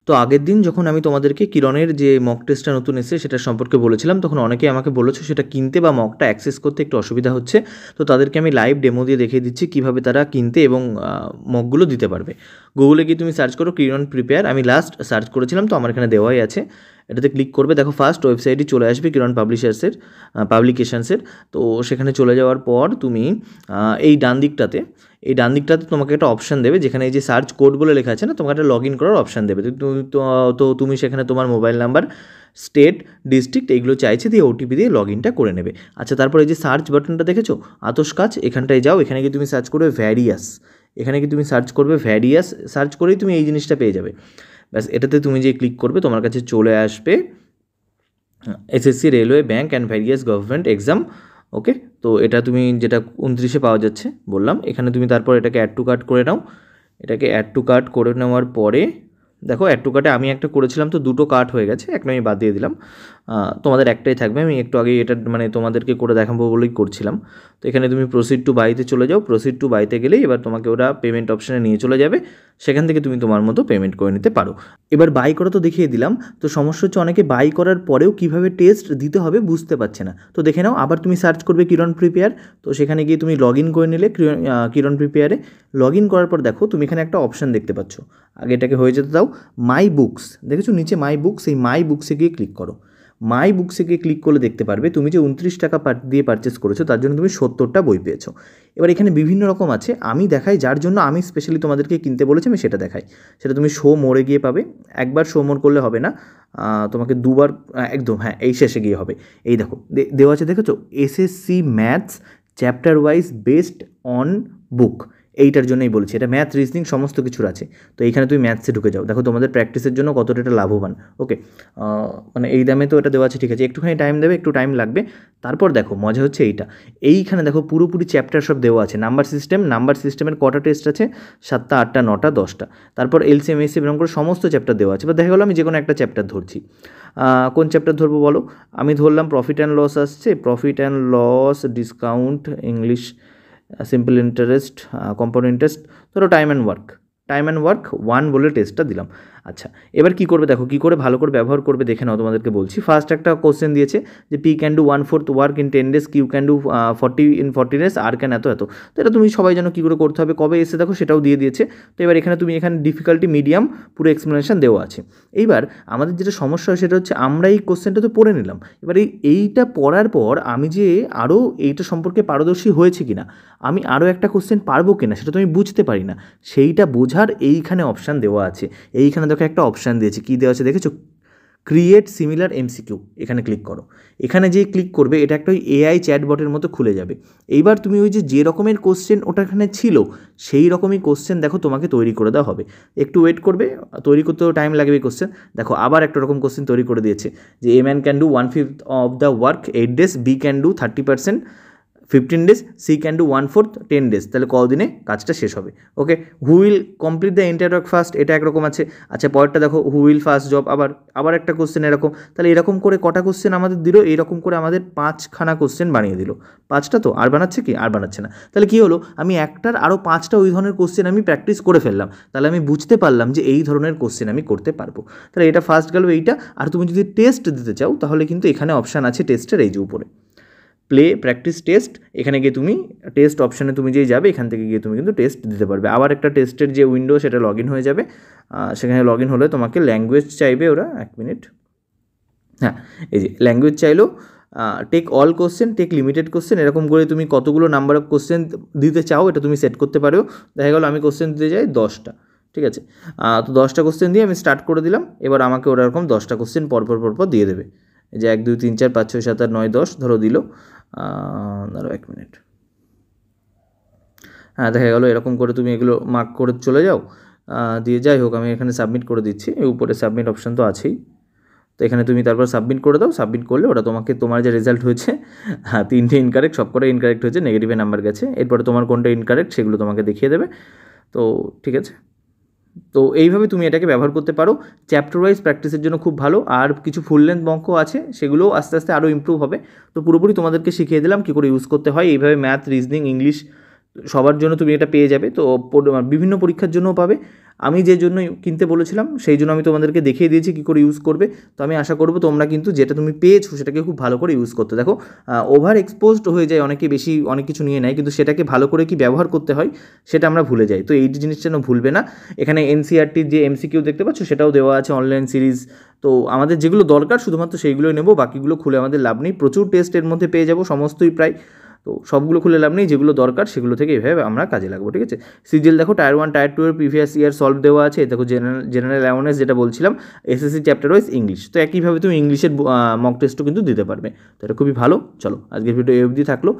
তো আগের দিন যখন আমি তোমাদেরকে কিরণের যে মক টেস্টটা নতুন এসেছে সেটার সম্পর্কে বলেছিলাম, তখন অনেকেই আমাকে বলেছো সেটা কিনতে বা মকটা অ্যাক্সেস করতে একটু অসুবিধা হচ্ছে। তো তাদেরকে আমি লাইভ ডেমো দিয়ে দেখিয়ে দিচ্ছি কীভাবে তারা কিনতে এবং মকগুলো দিতে পারবে। গুগলে গিয়ে তুমি সার্চ করো কিরণ প্রিপেয়ার, আমি লাস্ট সার্চ করেছিলাম তো আমার এখানে দেওয়াই আছে। এটাতে ক্লিক করবে, দেখো ফার্স্ট ওয়েবসাইটই চলে আসবে কিরণ পাবলিকেশনসের। তো সেখানে চলে যাওয়ার পর তুমি এই ডান দিকটাতে তোমাকে একটা অপশান দেবে, যেখানে এই যে সার্চ কোড বলে লেখা আছে না, তোমাকে একটা লগ ইন করার অপশান দেবে। তো তুমি সেখানে তোমার মোবাইল নাম্বার, স্টেট, ডিস্ট্রিক্ট এইগুলো চাইছে, দিয়ে ওটিপি দিয়ে লগ ইনটা করে নেবে। আচ্ছা, তারপর এই যে সার্চ বাটনটা দেখেছো আতস কাজ, এখানটায় যাও, এখানে গিয়ে তুমি সার্চ করবে ভ্যারিয়াস। এখানে কি তুমি সার্চ করবে ভ্যারিয়াস, সার্চ করেই তুমি এই জিনিসটা পেয়ে যাবে। ব্যাস, এটাতে তুমি যে ক্লিক করবে তোমার কাছে চলে আসবে SSC, railway, bank and various government exam. Okay, তো এটা তুমি যেটা 29-এ পাওয়া যাচ্ছে বললাম, এখানে তুমি তারপর এটাকে অ্যাড টু কার্ট করে নাও। এটাকে অ্যাড টু কার্ট করে নেওয়ার পরে দেখো অ্যাড টু কার্টে আমি একটা করেছিলাম তো দুটো কার্ট হয়ে গেছে, একটা আমি বাদ দিয়ে দিলাম। তোমাদের একটাই থাকবে, আমি একটু আগে এটা মানে তোমাদেরকে করে দেখাবো বলেই করছিলাম। তো এখানে তুমি প্রসিড টু বাইতে চলে যাও, প্রসিড টু বাইতে গেলেই এবার তোমাকে ওরা পেমেন্ট অপশানে নিয়ে চলে যাবে, সেখান থেকে তুমি তোমার মতো পেমেন্ট করে নিতে পারো। এবার বাই করা তো দেখিয়ে দিলাম, তো সমস্যা হচ্ছে অনেকে বাই করার পরেও কীভাবে টেস্ট দিতে হবে বুঝতে পারছে না। তো দেখে নাও, আবার তুমি সার্চ করবে কিরণ প্রিপেয়ার, তো সেখানে গিয়ে তুমি লগ ইন করে নিলে কিরণ প্রিপেয়ারে। লগ ইন করার পর দেখো তুমি এখানে একটা অপশান দেখতে পাচ্ছ, আগে এটাকে হয়ে যেতে দাও। মাই বুকস দেখেছো নিচে মাই বুকস, এই মাই বুকসে গিয়ে ক্লিক করো। মাই বুকসে গিয়ে ক্লিক করলে দেখতে পারবে তুমি যে 29 টাকা দিয়ে পারচেস করেছো তার জন্য তুমি 70টা বই পেয়েছো। এবার এখানে বিভিন্ন রকম আছে, আমি দেখাই যার জন্য আমি স্পেশালি তোমাদেরকে কিনতে বলেছি আমি সেটা দেখাই। সেটা তুমি শো মোড়ে গিয়ে পাবে, একবার শো মোড় করলে হবে না, তোমাকে দুবার, একদম হ্যাঁ এই শেষে গিয়ে হবে। এই দেখো দেওয়া আছে দেখেছো, SSC maths chapter wise based on book, এইটার জন্যই বলছি, এটা ম্যাথ রিজনিং সমস্ত কিছুর আছে। তো এইখানে তুমি ম্যাথসে ঢুকে যাও, দেখো তোমাদের প্র্যাকটিসের জন্য কতটা এটা লাভবান। ওকে, মানে এই দামে তো এটা দেওয়া আছে, ঠিক আছে, একটুখানি টাইম দেবে, একটু টাইম লাগবে। তারপর দেখো মজা হচ্ছে এইখানে দেখো পুরোপুরি চ্যাপ্টার সব দেওয়া আছে, নাম্বার সিস্টেমের কটা টেস্ট আছে, 7টা, 8টা, 9টা, 10টা। তারপর এলসিএম, এসএসসি এরকম করে সমস্ত চ্যাপ্টার দেওয়া আছে। বা দেখা গেলো আমি যে কোনো একটা চ্যাপ্টার ধরছি, কোন চ্যাপ্টার ধরবো বলো, আমি ধরলাম প্রফিট অ্যান্ড লস আসছে, profit and loss, discount, English, simple interest, compound interest, ধরো টাইম অ্যান্ড ওয়ার্ক 1 বলে টেস্টটা দিলাম। আচ্ছা, এবার কী করবে দেখো, কী করে ভালো করে ব্যবহার করবে দেখে নাও, তোমাদেরকে বলছি। ফার্স্ট একটা কোশ্চেন দিয়েছে যে P can do 1/4 work in 10 days, Q can do 40 in 40 days, R can এত। তো এটা তুমি সবাই জানো কী করে করতে হবে, কবে এসে দেখো সেটাও দিয়ে দিয়েছে। তো এবার এখানে তুমি এখানে ডিফিকাল্টি মিডিয়াম পুরো এক্সপ্লেনেশন দেওয়া আছে। এইবার আমাদের যেটা সমস্যা হয় সেটা হচ্ছে আমরা এই কোশ্চেনটা তো পড়ে নিলাম, এবার এইটা পড়ার পর আমি যে আরও এইটা সম্পর্কে পারদর্শী হয়েছে কিনা, আমি আরও একটা কোশ্চেন পারবো কিনা সেটা তো আমি বুঝতে পারি না, সেইটা বোঝার এইখানে অপশান দেওয়া আছে। এইখানে দেখো একটা অপশান দিয়েছে, কী দেওয়া আছে দেখেছো, ক্রিয়েট সিমিলার এমসিকিউ, এখানে ক্লিক করো। এখানে যে ক্লিক করবে এটা একটা ওই এআই চ্যাটবটের মতো খুলে যাবে। এইবার তুমি ওই যে রকমের কোশ্চেন ওটা এখানে ছিল সেই রকমই কোশ্চেন দেখো তোমাকে তৈরি করে দেওয়া হবে। একটু ওয়েট করবে, তৈরি করতেও টাইম লাগবে কোশ্চেন। দেখো আবার একটা রকম কোশ্চেন তৈরি করে দিয়েছে যে a man can do 1/5 of the work 8 days, B can do 30% 15 days, C can do 1/4 10 days, তাহলে কদিনে কাজটা শেষ হবে। Okay, who will complete the entire work first, এটা একরকম আছে। আচ্ছা, পরেরটা দেখো, হু উইল ফার্স্ট জব, আবার একটা কোশ্চেন এরকম। তাহলে এরকম করে কটা কোশ্চেন আমাদের দিল, এরকম করে আমাদের 5খানা কোশ্চেন বানিয়ে দিল। 5টা তো আর বানাচ্ছে কি, আর বানাচ্ছে না। তাহলে কী হলো, আমি একটার আরও 5টা ওই ধরনের কোশ্চেন আমি প্র্যাকটিস করে ফেললাম, তাহলে আমি বুঝতে পারলাম যে এই ধরনের কোশ্চেন আমি করতে পারবো। তাহলে এটা ফার্স্ট গেল এইটা। আর তুমি যদি টেস্ট দিতে চাও তাহলে কিন্তু এখানে অপশান আছে টেস্টের, এই যে উপরে প্লে প্র্যাকটিস টেস্ট, এখানে গিয়ে তুমি টেস্ট অপশানে তুমি যেই যাবে এখান থেকে গিয়ে তুমি কিন্তু টেস্ট দিতে পারবে। আবার একটা টেস্টের যে উইন্ডো সেটা লগ ইন হয়ে যাবে, সেখানে লগ ইন হলে তোমাকে ল্যাঙ্গুয়েজ চাইবে ওরা, 1 মিনিট, হ্যাঁ এই যে ল্যাঙ্গুয়েজ চাইলো, take all question, take limited question, এরকম করে তুমি কতগুলো নাম্বার অফ কোশ্চেন দিতে চাও এটা তুমি সেট করতে পারো। দেখা গেলো আমি কোশ্চেন দিতে যাই 10টা, ঠিক আছে, তো 10টা কোশ্চেন দিয়ে আমি স্টার্ট করে দিলাম। এবার আমাকে ওরা এরকম 10টা কোশ্চেন পরপর দিয়ে দেবে, যে 1 2 3 4 5 6 7 8 9 10 ধরো দিল, ধরো 1 মিনিট, হ্যাঁ দেখা গেলো এরকম করে তুমি এগুলো মার্ক করে চলে যাও, দিয়ে যাই হোক আমি এখানে সাবমিট করে দিচ্ছি, এই উপরে সাবমিট অপশান তো আছেই। তো এখানে তুমি তারপর সাবমিট করে দাও, সাবমিট করলে ওরা তোমাকে তোমার যে রেজাল্ট হয়েছে, হ্যাঁ 3টে ইনকারেক্ট, সবকটা ইনকারেক্ট হয়েছে, নেগেটিভে নাম্বার গেছে, এরপরে তোমার কোনটা ইনকারেক্ট সেগুলো তোমাকে দেখিয়ে দেবে। তো ঠিক আছে, তো এইভাবে তুমি এটাকে ব্যবহার করতে পারো, চ্যাপ্টার ওয়াইজ প্র্যাকটিসের জন্য খুব ভালো। আর কিছু ফুল লেন্থ মকও আছে, সেগুলোও আস্তে আস্তে আরও ইমপ্রুভ হবে। তো পুরোপুরি তোমাদেরকে শিখিয়ে দিলাম কী করে ইউজ করতে হয়। এইভাবে ম্যাথ, রিজনিং, ইংলিশ সবার জন্য তুমি এটা পেয়ে যাবে। তো বিভিন্ন পরীক্ষার জন্যও পাবে। আমি যে জন্য কিনতে বলেছিলাম সেই জন্য আমি তোমাদেরকে দেখিয়ে দিয়েছি কী করে ইউজ করবে। তো আমি আশা করব তোমরা কিন্তু যেটা তুমি পেয়েছো সেটাকে খুব ভালো করে ইউজ করতে। দেখো ওভার এক্সপোজড হয়ে যায়, অনেকে বেশি অনেক কিছু নিয়ে নেয়, কিন্তু সেটাকে ভালো করে কি ব্যবহার করতে হয় সেটা আমরা ভুলে যাই। তো এই জিনিসটা যেন ভুলবে না। এখানে এনসিইআরটির যে এমসিকিউ দেখতে পাচ্ছ সেটাও দেওয়া আছে, অনলাইন সিরিজ। তো আমাদের যেগুলো দরকার শুধুমাত্র সেইগুলোই নেব, বাকিগুলো খুলে আমাদের লাভ নেই। প্রচুর টেস্ট এর মধ্যে পেয়ে যাবো, সমস্তই প্রায়। তো সবগুলো খুলে লাভ নেই, যেগুলো দরকার সেগুলো থেকে এভাবে আমরা কাজে লাগবো, ঠিক আছে। সিজিএল দেখো টায়ার 1 টায়ার 2 এর প্রিভিয়াস ইয়ার সলভ দেওয়া আছে। দেখো জেনারেল অ্যাওয়ারনেস যেটা বলছিলাম, এসএসসি চ্যাপ্টার ওয়াইজ ইংলিশ। তো একইভাবে তুমি ইংলিশের মক টেস্টও কিন্তু দিতে পারবে। তো এটা খুবই ভালো। চলো আজকের ভিডিও এই অবধি থাকলো।